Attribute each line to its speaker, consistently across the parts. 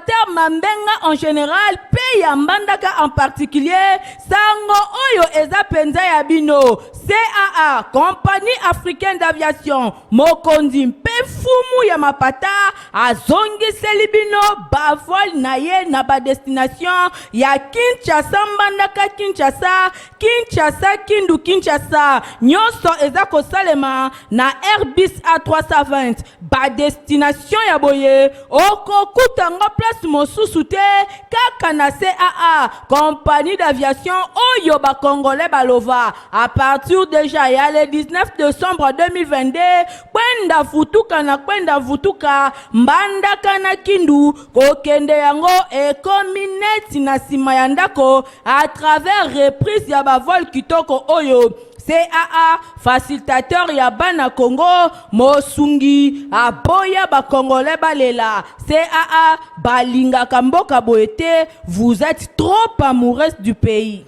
Speaker 1: sénateur Mambenga en général, Peya Mbandaka en particulier, Sango Oyo Eza Penza Yabino, CAA, Compagnie Africaine d'Aviation, Mokondi Mpefumu Yamapata, Azongi Selibino, Bavol Naye Naba Destination, Ya Kinshasa Mbandaka Kinshasa, Kinshasa Kindu Kinshasa, Nyoso Eza Kosalema, na Airbus A320, ba destination Yaboye, Oko Kutango place Mosusu te, Kaka na CAA, Compagnie d'aviation Oyo ba Congolais Balova, à partir déjà ya le 19 décembre 2022, Kwenda Futuka na Kwenda Futuka, Mbandaka na Kindu, Kokende yango ekomineti na sima ya ndako, à travers reprise ya ba vol kitoko Oyo, CAA, facilitateur ya bana Congo, Mosungi, Aboya ba Congolais balela, CAA, Balinga Kamboka Boete, vous êtes trop amoureuse du pays.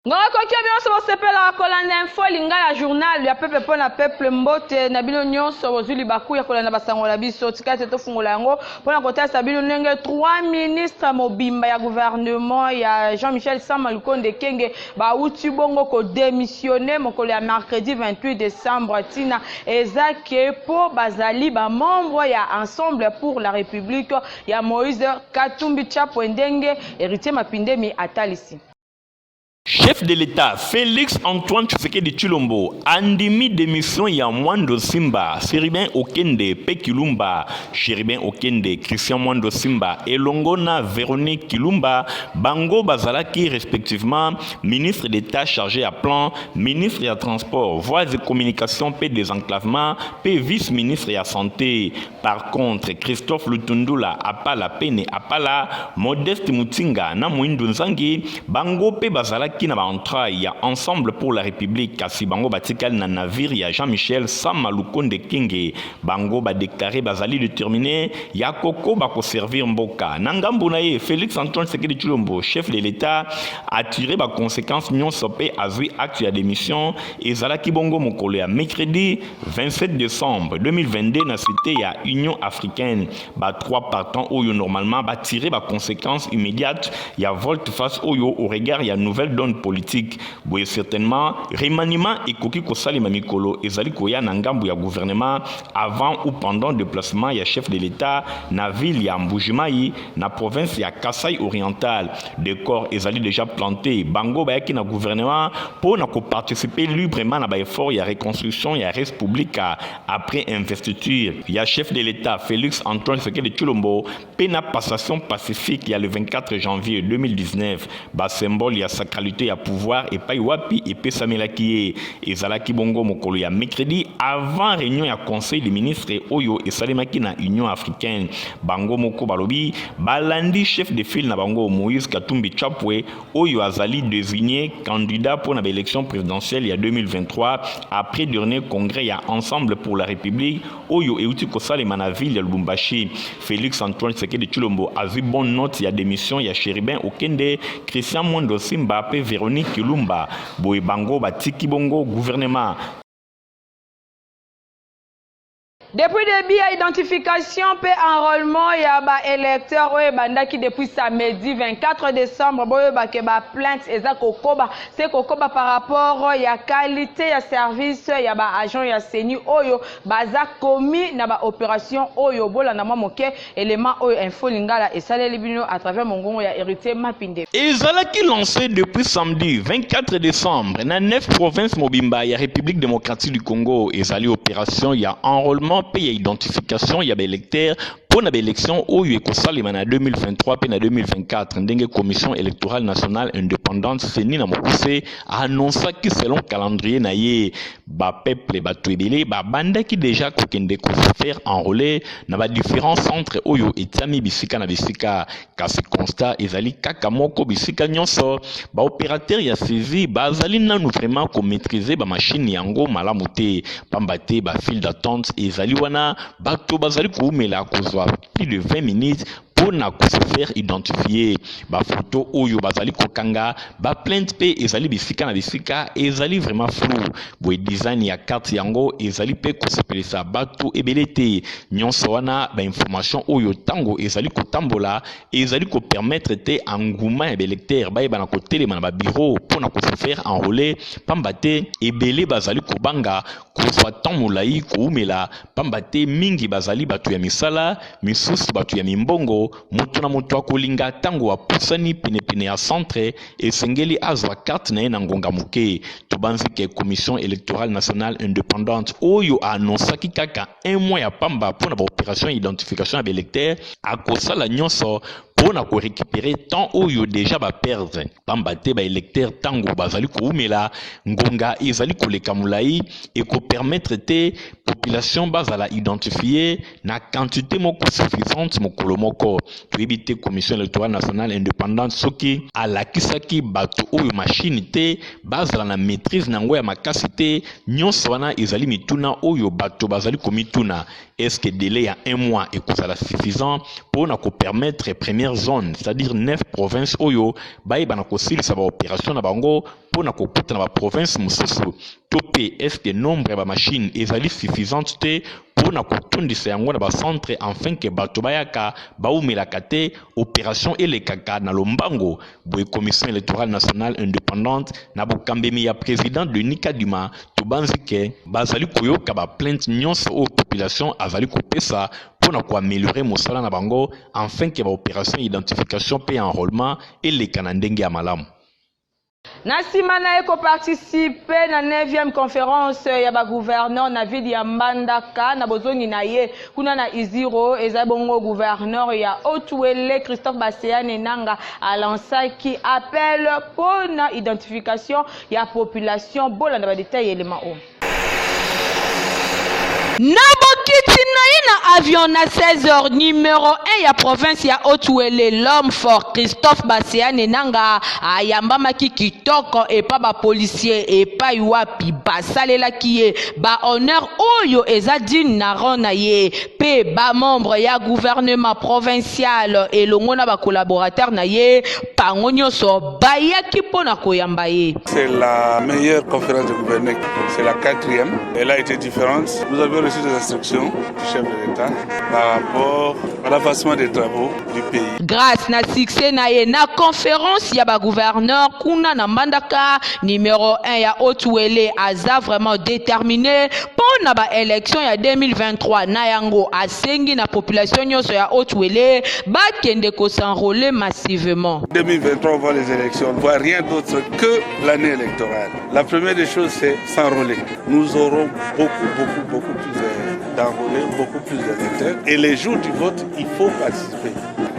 Speaker 1: Ngaka kokia bino so sepela kolanda info linga ya journal ya pepe pona peuple mbote na bino nyonso bozuli baku ya kolanda basango la biso tikate to fungola yango pona kotasa bino ndenge 3 ministres mobimba ya gouvernement ya Jean-Michel Sama Lukonde Kenge ba uti bongo ko démissionner mokolo ya mercredi 28 décembre tina ezake po bazali ba membre ya Ensemble pour la République ya Moïse Katumbi Tshapwe ndenge héritier Mapindemi atalisi.
Speaker 2: Chef de l'État Félix Antoine Tshisekedi Tshilombo andimi démission ya Mwando Simba, Chéribin Okende Pekilumba, Chéribin Okende Christian Mwando Simba et Longona Véronique Kilumba, Bango Bazalaki respectivement ministre d'État chargé à plan, ministre des Transports, Voies et Communications, P désenclavement, P vice-ministre de la Santé. Par contre, Christophe Lutundula Apala Pene Apala, Modeste Mutinga na Mouindou Nzangi, Bango P Bazalaki qui n'a pas entraille, il y a Ensemble pour la République, kasi Bango Batikal na navire, il y a Jean-Michel Sama Lukonde Kenge, Bango ba déclaré Bazali déterminé, il y a Koko Bako servir Mboka. Nangambunaye, Félix Antoine Tshisekedi Tshilombo, chef de l'État, a tiré ba conséquence Nyon Sopé Azui acte ya démission, et Zalaki Bongo Mokole à mercredi 27 décembre 2022, na cité ya Union Africaine, ba 3 partants Oyo normalement, ba tiré ba conséquence immédiate, il y a volte face Oyo au regard, il y a nouvelle donne politique. Boye certainement, remaniement et koki kosali mamikolo ezali koya na ngambu ya gouvernement avant ou pendant déplacement ya chef de l'État na ville ya Mbujimai na province ya Kasai oriental. Des corps ezali déjà planté. Bango bayaki na gouvernement pour na ko participer librement na ba effort ya reconstruction ya république après investiture. Ya chef de l'État Félix Antoine Tshisekedi Tshilombo pena passation pacifique ya le 24 janvier 2019. Ba symbole ya sacralité à pouvoir et pas wapi et pesamelaki et zalaki bongo mokolo ya mercredi avant réunion ya conseil des ministres Oyo et salemaki na Union africaine. Bango moko balobi balandi chef de file na bango Moïse Katumbi Tshapwe Oyo azali désigné candidat pour la élection présidentielle il y a 2023 après dernier congrès ya Ensemble pour la République Oyo et uti kosalema na ville ya Lubumbashi. Félix Antoine Tshisekedi Tshilombo a vu bonne note ya démission ya Chéribin Okende Christian Mwando Simba pe Véronique Kilumba, Boye Bango Batiki Bongo gouvernement.
Speaker 1: Depuis le début, identification et enrôlement, il y a des électeurs qui depuis samedi 24 décembre, il y a plainte c'est Kokoba par rapport à la qualité de service, il y a des agents, il y a Seni, il y a commis na opération, il y a élément info lingala et ça les à travers mon gongo, il y a hérité Mapinde.
Speaker 2: Et Zala qui lancé depuis samedi 24 décembre dans 9 provinces Mobimba, il y a République démocratique du Congo, et Zali opération, il y a enrôlement, il y a identification, il y a des électeurs pour l'élection au en 2023 et en 2024. Ndenge commission électorale nationale indépendante Seni na Mokuse a annoncé que selon calendrier naie ba peuple ba tuebele ba banda qui déjà kokende ko faire enrôler na ba différents centres oyo etami bisika na bisika kasi constat ezali kaka moko bisika nyonso ba opérateur ya saisi ba zali nanu vraiment ko maîtriser ba machine yango malamu te pambate ba file d'attente ezali wana bato bazali ko mela kozwa plus de 20 minutes pona ko se faire identifier ba photo oyo bazali kokanga ba plainte pe ezali bisika na bisika ezali vraiment flou boy design ya carte yango ezali pe ko sepelisa bato ebele te nyonso wana ba information oyo tango ezali kotambola ezali ko permettre te engouement ya électeur ba yeba na ko telema na ba bureau pona ko se faire enrôler pamba te ebele bazali kobanga kozwa temps molai koumela pamba te mingi bazali bato ya misala misusu bato ya mimbongo moto na moto akolinga tango apusani penepene ya centre esengeli azwa carte na ye na ngonga moke tobanzi ke commission électorale nationale indépendante oyo anonsaki kaka 1 mois ya pamba mpona baopération ya identification ya baélecteur akosala nyonso pona ko récupérer temps oyo déjà ba perdre pamba te ba électeur tango bazali koumela ngonga ezali koleka mulai et ko permettre te population bazala identifier na quantité moko suffisante mokolo moko to éviter commission électorale nationale indépendante soki alakisaki bato oyo machine te bazala na maîtrise nango ya makasi te nyonso wana ezali mituna oyo bato bazali komituna est-ce que délai ya 1 mois ekozala suffisant pona ko permettre première zone c'est-à-dire 9 provinces oyo bayeba na kosilisa ba opération na bango pona kokuta na ba province mosusu to pe est-ce que nombre ya ba machine ezali suffisante te pona kotondisa yango na ba centre afin que bato bayaka baumelaka te opération elekaka na lombango boye commission électorale nationale indépendante na bokambemi ya président de Nikadima tobanzi ke bazali koyoka ba plainte nyonso o population azali kopesa pona ko améliorer mosala na bango afin que ba opération identification pe enrôlement eleka na ndenge ya malamu.
Speaker 1: Nasima na eko participer na 9e conférence ya ba gouverneur na ville ya Mbandaka na bozoni na ye kuna na Iziro ezabongo gouverneur ya Otuele Christophe Baseane Nanga alansaki appel pour na identification ya population bola na ba détail élément o Nabokiti na avion na 16h numéro 1 ya province ya Otuele l'homme fort Christophe Baseane Nanga ayamba maki kitoko et pas ba policier et pas wapi basalela kiye ba honneur oyo ezadine na rona ye pe ba membre ya gouvernement provincial et longona ba collaborateur na ye pango nyoso bayaki pona koyamba ye.
Speaker 3: C'est la meilleure conférence de gouverneur, c'est la 4e. Elle a été différente. Nous avons reçu des instructions du chef de l'État par rapport à l'avancement des travaux du pays.
Speaker 1: Grâce na succès na ye na conférence ya ba gouverneur kuna na Mbandaka numéro 1 ya Otuele aza vraiment déterminé pour na ba élection ya 2023 na yango asengi na population nyonso ya Otuele ba kende ko s'enrôler massivement.
Speaker 3: 2023 on voit les élections, on ne voit rien d'autre que l'année électorale. La première des choses c'est s'enrôler. Nous aurons beaucoup plus d'enrôlés, beaucoup plus d'électeurs. Et les jours du vote, il faut participer.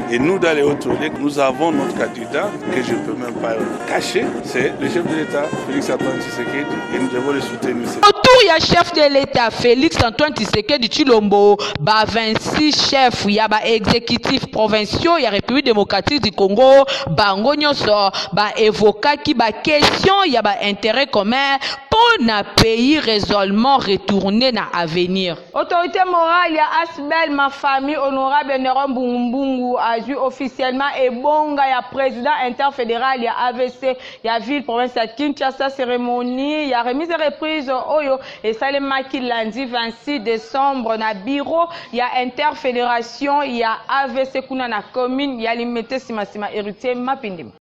Speaker 3: Et nous, dans les Hautes-Olympiques, nous avons notre candidat, que je ne peux même pas cacher, c'est le chef de l'État, Félix-Antoine Tshisekedi, et nous devons le soutenir.
Speaker 1: Autour ya chef de l'État, Félix-Antoine Tshisekedi Tshilombo, ba 26 chefs, ya ba exécutifs provinciaux, ya République démocratique du Congo, bango nyonso, ba évokaki ba question, ya ba intérêt commun, pour na pays résolument retourner na avenir. Autorité morale ya Asbel, ma famille honorable Néron Mbungu a vu officiellement et bonga ya président interfédéral ya AVC ya ville province ya Kinshasa cérémonie ya remise de reprise oyo et salemaki lundi 26 décembre na bureau ya interfédération ya AVC kuna na commune ya Limete Simasima héritier Mapindim.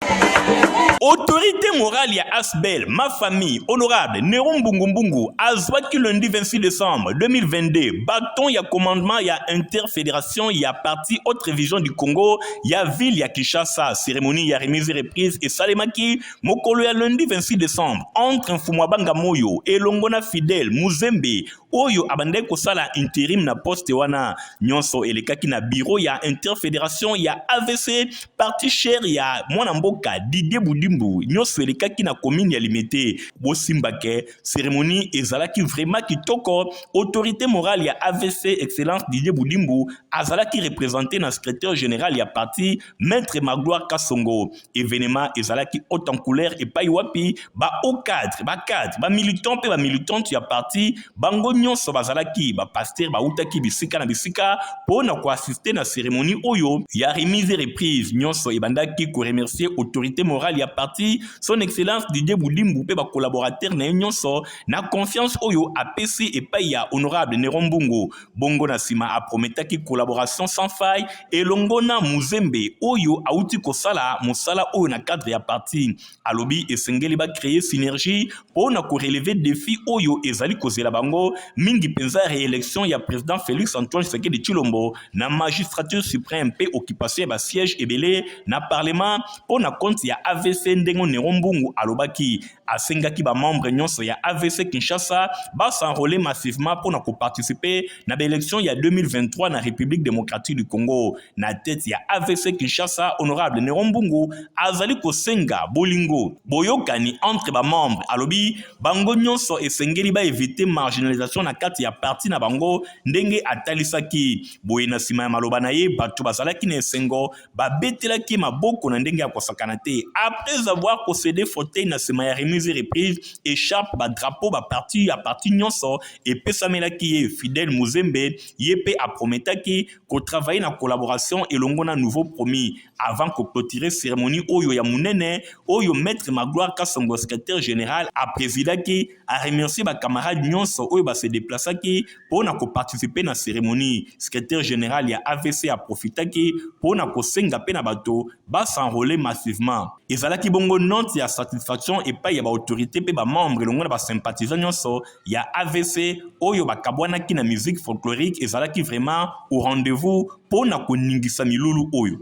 Speaker 2: Autorité morale ya Asbel, ma famille honorable Néron Mbungu azwaki lundi 26 décembre 2022 bâton ya commandement ya interfédération ya parti haute révision du Congo ya ville ya Kinshasa cérémonie ya remise reprise et salemaki mokolo ya lundi 26 décembre entre Mfumwabanga Moyo et Longona Fidèle Muzembe oyo abandai kosala intérim na poste wana nyonso elekaki na bureau ya interfédération ya AVC parti cher ya mwana mboka Didier Boudimbu nyonso elekaki na commune ya Limete bosimbake cérémonie ezalaki vraiment kitoko. Autorité morale ya AVC excellence Didier Boudimbu azalaki représenté na secrétaire général ya parti maître Magloire Kasongo. Événement ezalaki haute en couleur et pas wapi ba au cadre ba militant pe ba militante ya parti bango nyonso bazalaki ba pasteur ba utaki bisika na bisika pona ko assister na cérémonie oyo ya remise et reprise nyonso ebandaki ko remercier autorité morale ya parti son excellence Didier Boudimbu pe ba collaborateur na nyonso na confiance oyo apesi et pa ya honorable Nerombungu bongo na sima a prometaki collaboration sans faille et longona Muzembe oyo auti kosala mosala oyo na cadre ya parti alobi esengeli ba créer synergie pona ko relever défi oyo ezali kozela bango mingi penza réélection ya président Félix Antoine Tshisekedi Tshilombo na magistrature suprême pe occupation ba siège ebele na parlement pona compte ya AVC ndengo Nerombungu alobaki asengaki ba membre nyonso ya AVC Kinshasa ba s'enrôler massivement pona ko participer na élection ya 2023 na République démocratique du Congo na tête ya AVC Kinshasa honorable Nerombungu azali kosenga bolingo boyokani entre ba membre alobi bango nyonso esengeli ba éviter marginalisation na kati ya parti na bango ndenge atalisaki boye na sima ya maloba na ye bato bazalaki na esengo babetelaki maboko na ndenge ya kosakana te après avoir concédé fauteuil na sima ya remise et reprise écharpe ba drapeau ba parti ya parti nyonso epesamelaki ye Fidèle Muzembe yepe aprometaki ko travailler na collaboration elongo na nouveau promis avant ko clôturer cérémonie oyo ya munene oyo maître Magloire Kasongo secrétaire général a présidaki a remercier ba camarades nyonso oyo ba se déplaçaki pona ko participer na cérémonie secrétaire général ya AVC a profitaki pona ko senga pe na bato ba s'enrôler massivement ezalaki bongo note ya satisfaction et pas ya ba autorité pe ba membre elongo na ba sympathisants nyonso ya AVC oyo ba kabwanaki na musique folklorique ezalaki vraiment au rendez-vous pona ko ningisa milulu oyo.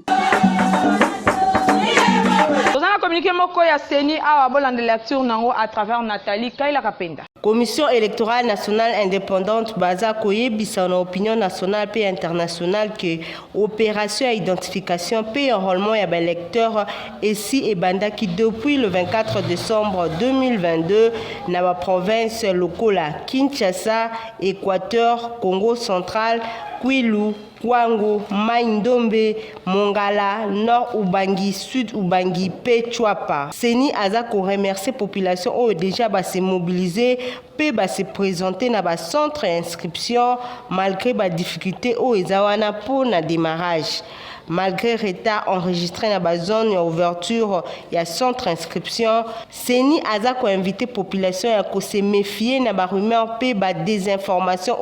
Speaker 1: Communiqué moko ya Seni awa bolande lecture nango à travers Nathalie Kaila Kapenda.
Speaker 4: Commission électorale nationale indépendante baza koyebisa na opinion nationale et internationale que opération identification et enrôlement ya électeurs ici et bandaki depuis le 24 décembre 2022 na ba province lokola Kinshasa, Équateur, Congo central, Kwilu, Kwango, Maïndombe, Mongala, Nord Ubangi, Sud Ubangi, Pechwapa. Seni Azako remercie la population qui déjà se mobiliser peut se présenter dans le centre d'inscription malgré les difficultés au Ezawana pour le démarrage. Malgré retard enregistré dans la zone d'ouverture et le centre d'inscription, Seni Azako invité la population à se méfier de la rumeur et la désinformation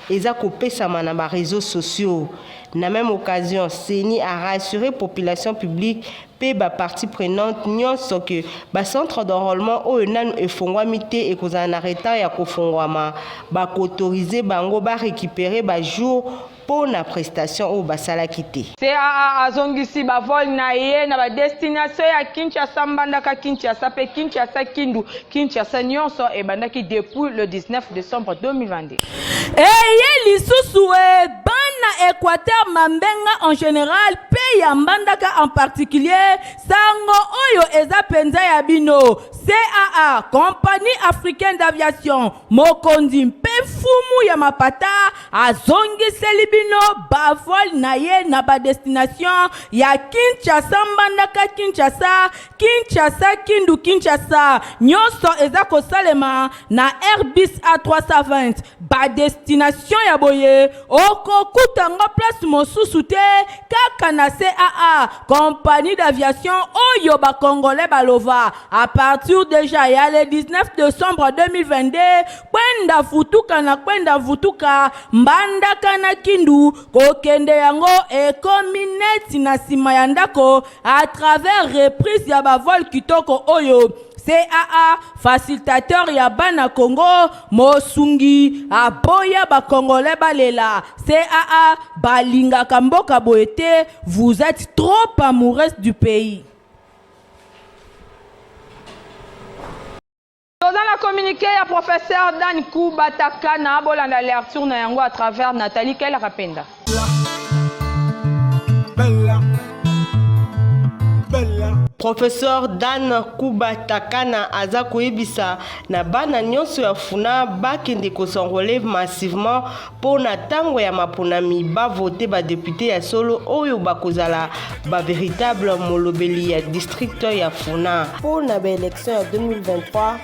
Speaker 4: et à dans les réseaux sociaux. Dans la même occasion, Seni a rassuré la population publique et la partie prenante nyonso que le centre d'enrôlement au nan efongwamité et qu'on en arrêta ya kofongwama ba autoriser bango ba récupérer ba jour pour la prestation au basala quitté.
Speaker 1: C'est à azongisi ba vol na ye na ba destination ya Kinshasa mbandaka Kinshasa pe Kinshasa Kindu Kinshasa nyonso e bandaki depuis le 19 décembre 2022.
Speaker 5: Et lisusu e bana Équateur mambenga en général pe ya mbandaka en particulier sango oyo eza penza ya bino CAA compagnie africaine d'aviation mokondi mpe fumu ya mapata azongiseli bino bavol na ye na ba destination ya Kinshasa mbandaka Kinshasa Kinshasa Kindu Kinshasa nyonso eza kosalema na Airbus A320 ba destination ya boye okokutanga place mosusu te kaka na CAA compagnie d'aviation oyo ba congolais balova à partir déjà ya le 19 décembre 2022 kwenda vutuka mbandaka na Kindu kokende yango ekomi neti na sima ya ndako à travers reprise ya bavol kitoko oyo CAA facilitateur ya bana Congo mosungi aboya ba congolais balela CAA balinga kamboka boete vous êtes trop amoureux du pays.
Speaker 1: Dans la communiqué ya professeur Dan Kubataka na bolanda lecture na yango à travers Nathalie Kaila Kapenda.
Speaker 6: Bella, bella.
Speaker 4: Professeur Dan Kuba Takana aza koyebisa na bana nyonso ya funa bakende kosenrole massivement pour na tango ya maponami ba voter ba député ya solo oyo bakozala ba véritable molobeli ya district ya funa pour na ba élection ya 2023.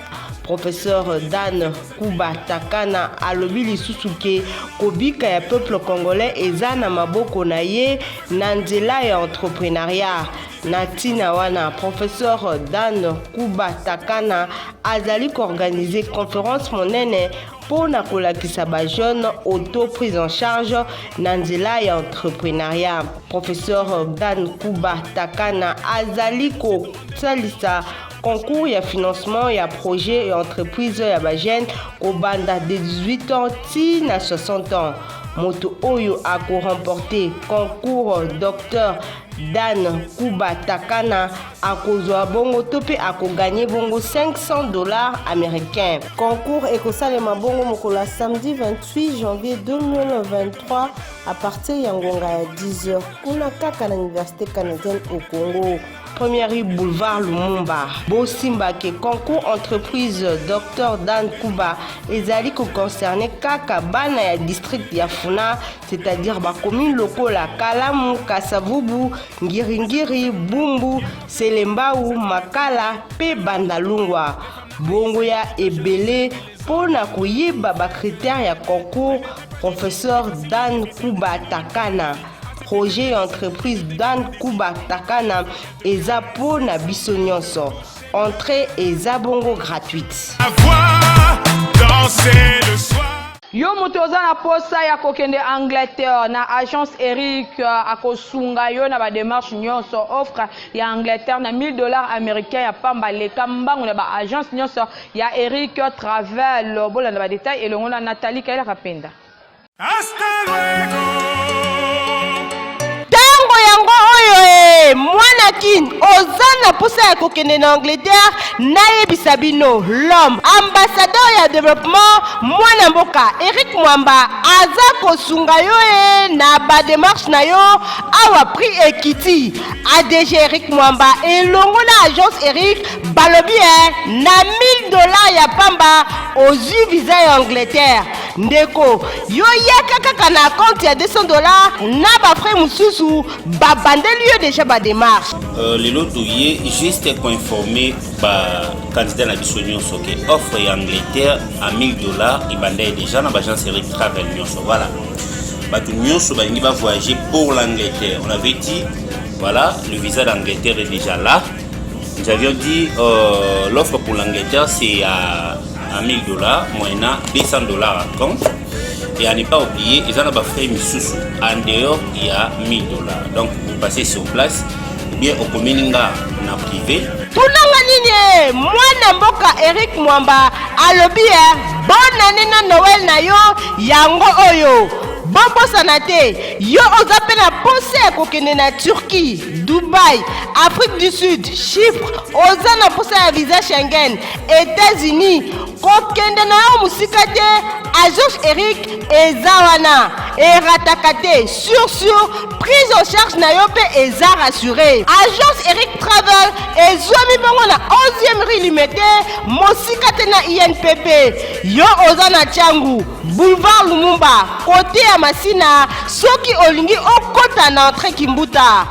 Speaker 4: Professeur Dan Kuba Takana alobi lisusu ke kobika ya peuple congolais eza na maboko na ye na nzela ya entrepreneuriat. Natina wana Professeur Dan Kuba Takana azali organiser conférence monene pour na kolakisa ba jeune auto prise en charge na nzela ya entrepreneuriat. Professeur Dan Kuba Takana azali ko salisa concours ya financement ya projet et entreprise ya ba jeune ko banda de 18 ans ti na 60 ans. Moto oyo a ko remporter concours Dr Dan Kuba Takana a kozwa bongo tope a ko gagner bongo $500 américains. Concours ekosalema bongo mokola samedi 28 janvier 2023 à partir ya ngonga ya 10h kuna kaka na université canadienne au Congo. Première rue boulevard Lumumba. Bosimba ke concours entreprise Dr Dan Kuba ezali ko concerner kaka bana ya district ya Funa, c'est-à-dire ba commune lokola Kalamu, Kasavubu, Ngiringiri, Bumbu, Selembau, Makala pe Bandalungwa. Bongo ya ebele pona koyeba ba critères ya concours. Professeur Dan Kuba Takana. Projet et entreprise Dan Kuba Takana eza po na biso nyonso. Entrée eza bongo gratuite.
Speaker 5: Yo moto oza na posa ya kokende Angleterre na agence Eric akosunga yo na ba démarche nyonso offre ya Angleterre na $1000 américains ya pamba leka mbango na ba agence nyonso ya Eric Travel bola na ba détail elongo na Nathalie Kaila Kapenda.
Speaker 6: Hasta luego.
Speaker 4: Yango oyo mwana kin ozana posa ya kokende na Angleterre na yebisabino l'homme ambassadeur ya développement mwana mboka Eric Mwamba aza kosunga yo na ba démarche na yo awa prix ekiti ADG Eric Mwamba elongo na agence Eric balobi na $1000 ya pamba ozwi visa ya Angleterre ndeko yo yaka kaka na compte ya $200 na ba frais mususu babandeli yo déjà ba démarche.
Speaker 7: Lelo touye juste pour informer ba candidat na biso nyonso ke offre ya Angleterre à $1000 ibandai déjà na agence Eric Travel nyonso. Voilà. Batu nyonso balingi ba voyager pour l'Angleterre. On avait dit voilà, le visa d'Angleterre est déjà là. Nous avions dit l'offre pour l'Angleterre c'est à $1000 moyennant $200 à compte. Et à ne pas oublier, ils ont des frais misusu. En dehors, il y a $1000. Donc, vous passez sur place, ou bien au communinga na privé.
Speaker 4: Tunanga nini mwana mboka Eric Mwamba alobi bonne année na Noël na yo yango oyo. Bombo sanate yo ozape na posa kokende na Turquie, Dubaï, Afrique du Sud, Chypre, oza na posa ya visa Schengen, États-Unis, kokende na yo musika te, agence Eric ezawana, eratakate, sur, prise en charge na yo pe eza rassuré. Agence Eric Travel ezwami bongo na 11e rue Limete, mosika te na INPP, yo oza na Changu, boulevard Lumumba, côté ya Masina, soki olingi okota na entrée Kimbuta.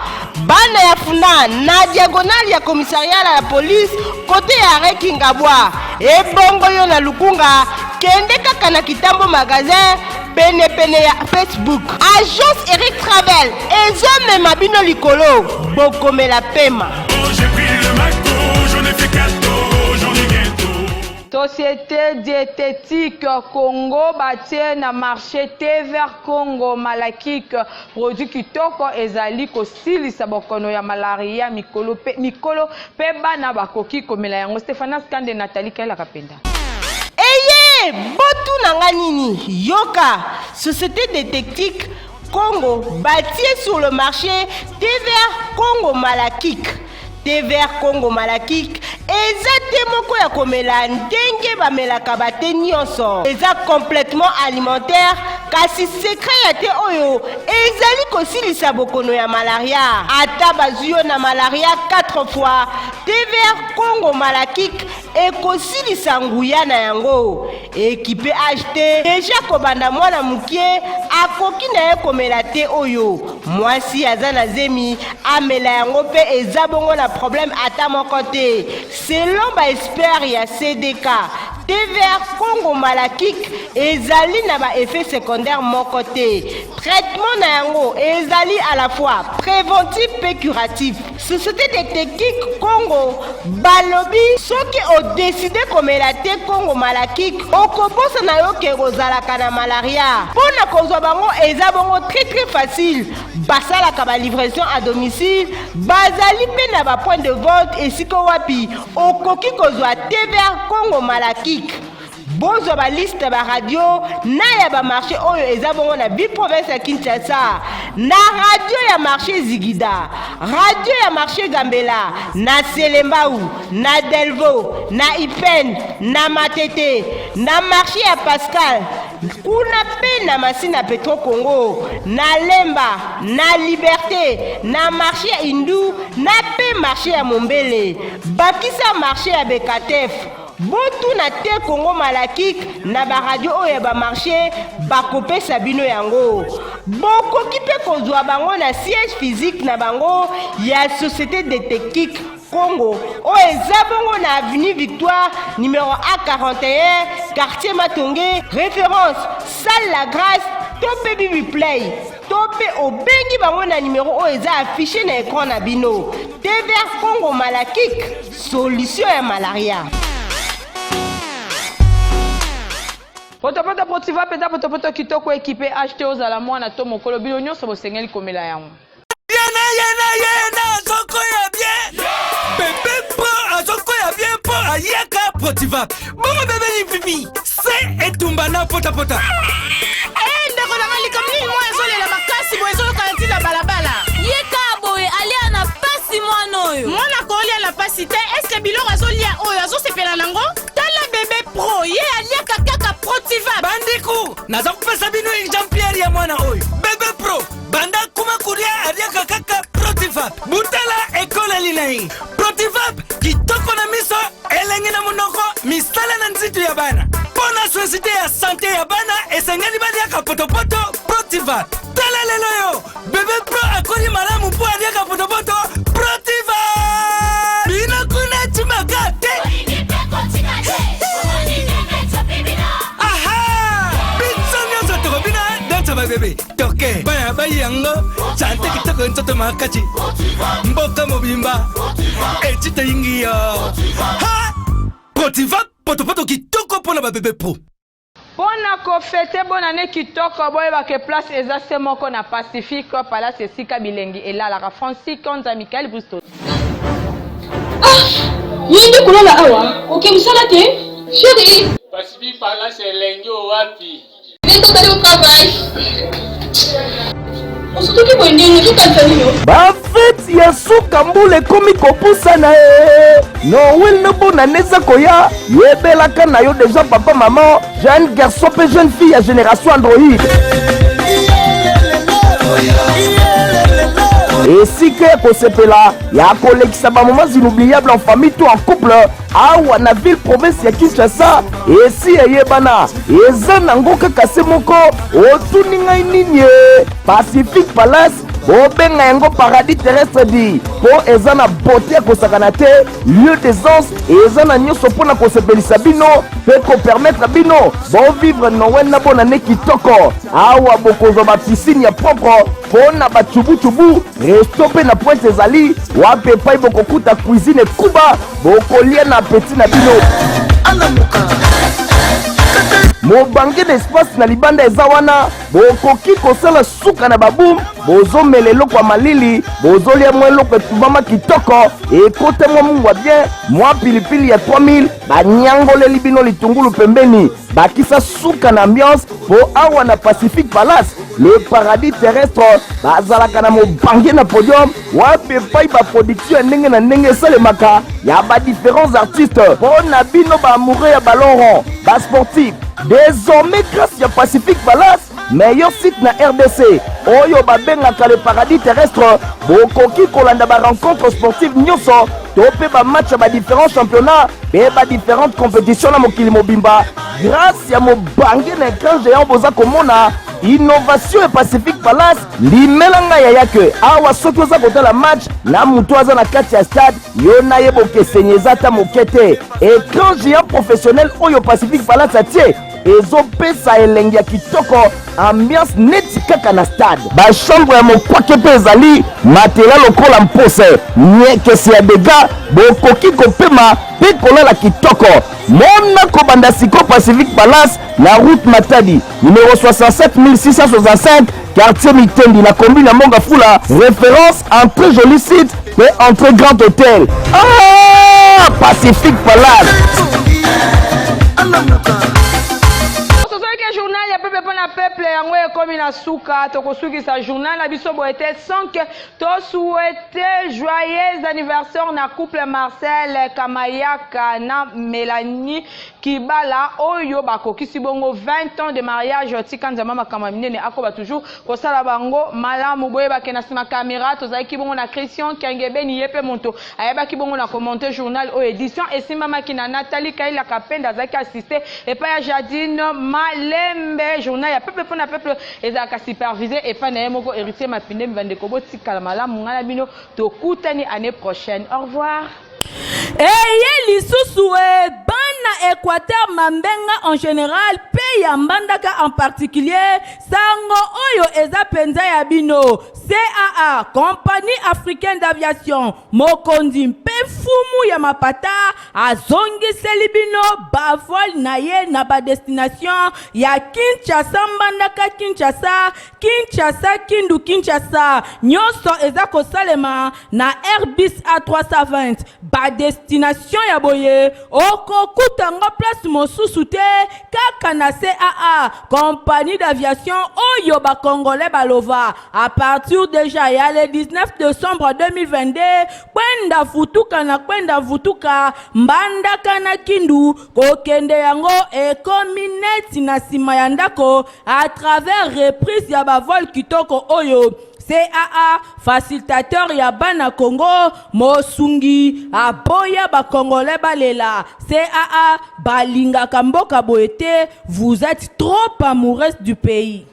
Speaker 4: Bana ya Funa na diagonale ya commissariat la police côté ya Rekingabwa. E bongo yo na Lukunga kende kaka na Kitambo magasin pene ya Facebook. Agence Eric Travel ezome mabino likolo bokomela pema.
Speaker 6: J'ai pris le maco, j'en ai fait cadeau, j'en ai bientôt.
Speaker 5: Société diététique Congo batie na marché Tever Congo Malakik produit kitoko ezali kosilisa bokono ya malaria mikolo pe bana bakoki komela yango. Stéphane Skande Nathalie Kaila Kapenda.
Speaker 4: Eye botu nanga nini yoka société détectique Congo bâtie sur le marché Tever Congo Malakik. Tever Congo Malakik eza te moko ya komela ndenge bamelaka bate nyonso. Eza complètement alimentaire kasi secret ya te oyo ezali kosilisa bokono ya malaria ata bazuyo na malaria 4 fois TVR Congo Malakik ekosilisa nguya na yango ekipe HT deja kobanda mwana mukie akoki na ye komela te oyo mwasi aza na zemi amela yango pe eza bongo na problème ata moko te selon ba expert ya CDK TVR Congo Malakik ezali na ba effet secondaire moko te traitement na yango ezali à la fois préventif pe curatif société de technique Congo balobi soki o décidé komela te Congo Malakik okobosa na yo ke kozalaka na malaria pona kozwa bango eza bongo très facile basalaka ba livraison à domicile bazali pe na ba point de vente esiko wapi okoki kozwa TVR Congo Malakik bozo ba liste ba radio na ya ba marché oyo eza bongo na bi province ya Kinshasa na radio ya marché Zigida radio ya marché Gambela na Selembau na Delvo na Ipen na Matete na marché ya Pascal kuna pe na Masina Petro Congo na Lemba na Liberté na marché ya Indu na pe marché ya Mombele bakisa marché ya Bekatef botu na te Congo Malakik na ba radio oyo ba marché bakopesa bino yango bokoki pe kozwa bango na siège physique na bango ya société de technique Congo o eza bongo na avenue Victoire numéro A41 quartier Matongé référence salle La Grâce tope Bibi Play tope obengi bango na numéro o eza affiché na écran na bino TVR Congo Malakik solution ya malaria.
Speaker 5: Potopoto Protiva peta potopoto kitoko équipé acheté aux alamwana to mokolo bino nyonso bosengeli komela yango.
Speaker 8: Yena zoko ya bien. Bébé pro azoko ya bien po ayaka Protiva. Bongo bébé ni pipi. C'est etumbana potapota.
Speaker 5: Ndeko na mali comme ni moi ezole la makasi bo ezolo kanti la balabala. Yeka boye ali ana pasi mwanoyo. Mwana ko ali la pasi te est-ce que biloko azolia oyo azosepela nango? Tala bébé pro ye aliaka kaka Protiva.
Speaker 8: Bandiku naza kupesa bino exemplaire ya mwana oyo. Bébé pro banda kuma kuria aliaka kaka Protiva. Butala ekole linai. Protiva kitoko na miso elengi na munoko misala na nzitu ya bana. Pona société ya santé ya bana esengeli baliaka potopoto Protiva. Tala lelo yo bébé pro akoli malamu po aliaka potopoto Protiva. Bina kuna chimagate. Bébé, toke, baya bayango, chante kitoko ntoto makachi, mboka mobimba, etite ingiyo. Ha! Protiva, poto kitoko pona ba bébé pro.
Speaker 5: Pona ko fete bonane kitoko boye ba ke place ezase moko na Pacifique palace esika bilengi elalaka Francis Konza Michael Busto.
Speaker 9: Yindi kulala awa, oke musala te? Chérie,
Speaker 10: Pacifique palace elengi wapi?
Speaker 11: bafeti ya suka mbula ekomi kopusana ye noel nobona neza koya yebelaka na yo deja papa mama jeune garçon pe jeune fille ya génération android esika ya kosepela ya kolekisa bamoments inoubliables en famille to en couple awa na ville province ya Kinshasa esi eyebana eza nango kaka se moko otuni ngai nini Pacifique Palace bobenga yango paradis terrestre di po eza na beauté ya kosakana te lieu d'aisance eza na nyonso mpona kosepelisa bino mpe kopermettre bino bovivre nowen na bonane kitoko awa bokozwa bapisine ya propre mpona bachubuchubu resto mpe na pointe ezali wape epai bokokuta cuisine ekuba bokolia na apeti na bino mobange d'espace na libanda eza wana bokoki kosala suka na babum bozomela eloko ya malili bozolia mwa eloko etubama kitoko ekote mwa mungwa bien mwa pilipili ya 3000 banyangoleli bino litungulu pembeni bakisa suka na ambiance po awa na Pacifique Palace le paradis terrestre bazalaka na mobange na podium wape epai baproduction ya ndenge na ndenge esalemaka ya badifférents artistes mpo na bino baamoureux ya ballon rond basportif. Désormais, grâce à Pacifique Palace, meilleur site na RDC oyo babengaka le paradis terrestre. Bokoki kolanda ba rencontre sportive nyonso to pe ba match ba différents championnats et ba différentes compétitions na mokili mobimba grâce ya mobange na écran géant boza komona Innovation et Pacific Palace limelanga ya yake awa soki oza kotala match na mutu aza na kati ya stade yo na ye bokesenyeza ta mokete. Écran géant professionnel oyo Pacific Palace atie ezopesa elengi ya kitoko ambiance neti kaka na stade. Bachambre ya mokwake mpe ezali materiel lokola mpose nyekesi ya dega bokoki kopema mpe kolala kitoko. Mona kobanda siko Pacific Palace na route Matadi numéro 67665 quartier Mitendi na commune ya Mongafula. Référence entre joli site et entre grand hôtel. Ah, Pacific Palace.
Speaker 5: Journal ya pepe pona peuple yango ekomi na suka tokosukisa journal na biso boete sans que to souhaiter joyeux anniversaire na couple Marcel Kamayaka na Mélanie Kibala oyo bakokisi bongo 20 ans de mariage tika nzama makama minene akoba toujours kosala bango malamu boye bakena sima caméra tozaki bongo na Christian Kangebeni yepe monto ayeba ki bongo na commenter journal o édition esimba makina Nathalie Kaila Kapenda zaki assister et pa ya Jadine Malembe journal ya peuple pona peuple ezaka supervisé et pa na yemoko héritier mapinde mbande kobo tika malamu ngana bino tokutani année prochaine. Au revoir.
Speaker 1: Eye lisusu bana Équateur Mambenga en général pe ya mbandaka en particulier sango oyo eza penza ya bino CAA Compagnie Africaine d'Aviation mokondi mpe fumu ya mapata azongiseli bino bavol na ye na ba destination ya Kinshasa mbandaka Kinshasa Kindu Kinshasa nyonso eza kosalema na Airbus A320 ba destination ya boye okokutanga place mosusu te kaka na CAA Compagnie d'Aviation oyo ba Congolais balova à partir déjà ya le 19 décembre 2022 kwenda vutuka mbandaka na Kindu kokende yango ekomi neti na sima ya ndako à travers reprise ya bavol kitoko oyo CAA facilitateur ya bana Congo mosungi aboya ba Congolais balela CAA balingaka mboka boete vous êtes trop amoureuse du pays.